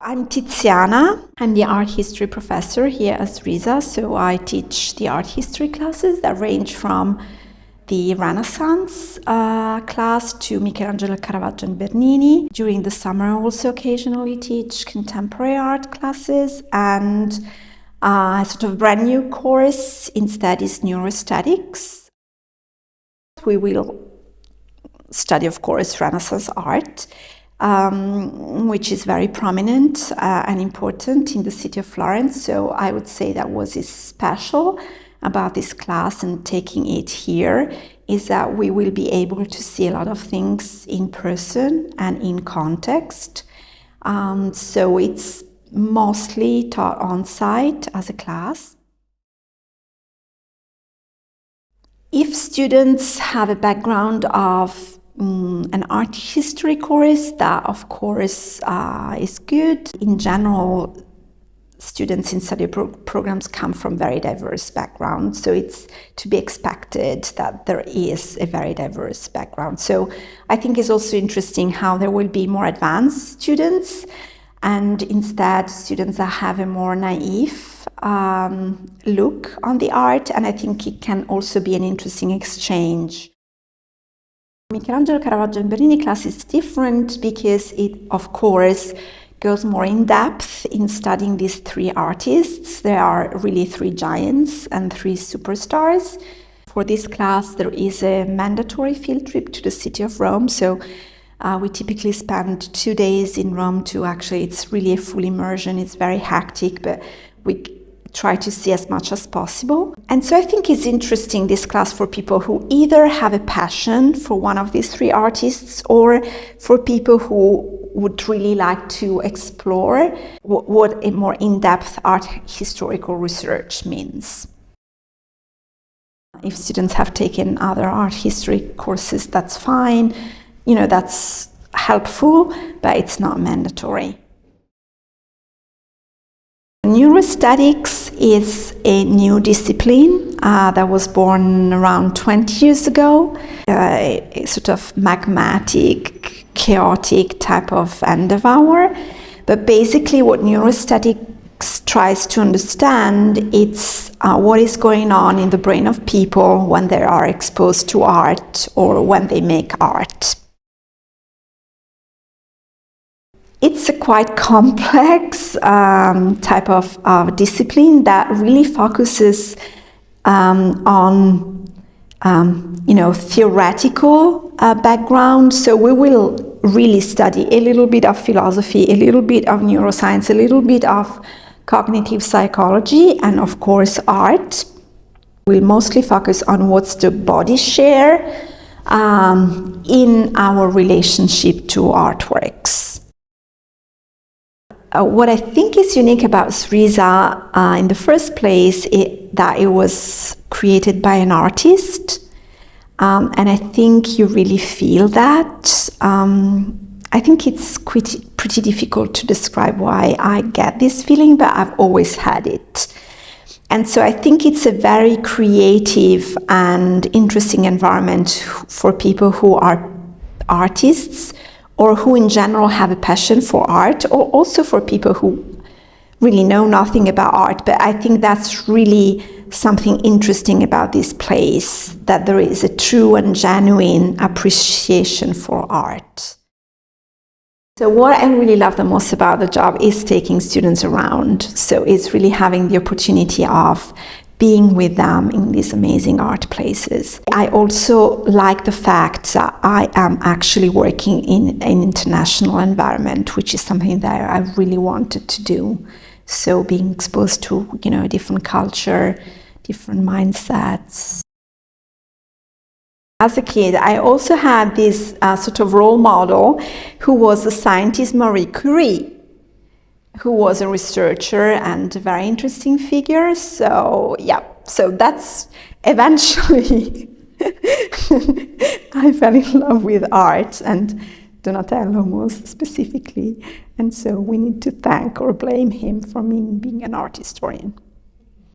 I'm Tiziana. I'm the art history professor here at SRISA, so I teach the art history classes that range from the Renaissance class to Michelangelo, Caravaggio and Bernini. During the summer I also occasionally teach contemporary art classes, and a sort of brand new course instead is Neuroesthetics. We will study, of course, Renaissance art, which is very prominent and important in the city of Florence. So I would say that what is special about this class and taking it here is that we will be able to see a lot of things in person and in context. So it's mostly taught on site as a class. If students have a background of an art history course, that of course is good. In general, students in study programs come from very diverse backgrounds, so it's to be expected that there is a very diverse background. So I think it's also interesting how there will be more advanced students and instead students that have a more naive look on the art, and I think it can also be an interesting exchange. Michelangelo, Caravaggio and Bernini class is different because it, of course, goes more in depth in studying these three artists. There are really three giants and three superstars. For this class, there is a mandatory field trip to the city of Rome. So we typically spend 2 days in Rome it's really a full immersion. It's very hectic, but we try to see as much as possible. And so I think it's interesting, this class, for people who either have a passion for one of these three artists or for people who would really like to explore what a more in-depth art historical research means. If students have taken other art history courses, that's fine. That's helpful, but it's not mandatory. Neuroesthetics is a new discipline that was born around 20 years ago, a sort of magmatic, chaotic type of endeavor. But basically what neuroesthetics tries to understand, it's what is going on in the brain of people when they are exposed to art or when they make art. It's a quite complex type of discipline that really focuses on theoretical background. So we will really study a little bit of philosophy, a little bit of neuroscience, a little bit of cognitive psychology, and of course art. We'll mostly focus on what's the body share in our relationship to artworks. What I think is unique about SRISA in the first place is that it was created by an artist, and I think you really feel that. I think it's pretty difficult to describe why I get this feeling, but I've always had it. And so I think it's a very creative and interesting environment for people who are artists, or who in general have a passion for art, or also for people who really know nothing about art. But I think that's really something interesting about this place, that there is a true and genuine appreciation for art. So what I really love the most about the job is taking students around. So it's really having the opportunity of being with them in these amazing art places. I also like the fact that I am actually working in an international environment, which is something that I really wanted to do. So being exposed to, a different culture, different mindsets. As a kid, I also had this sort of role model who was the scientist Marie Curie, who was a researcher and a very interesting figure. So that's eventually I fell in love with art and Donatello most specifically. And so we need to thank or blame him for me being an art historian.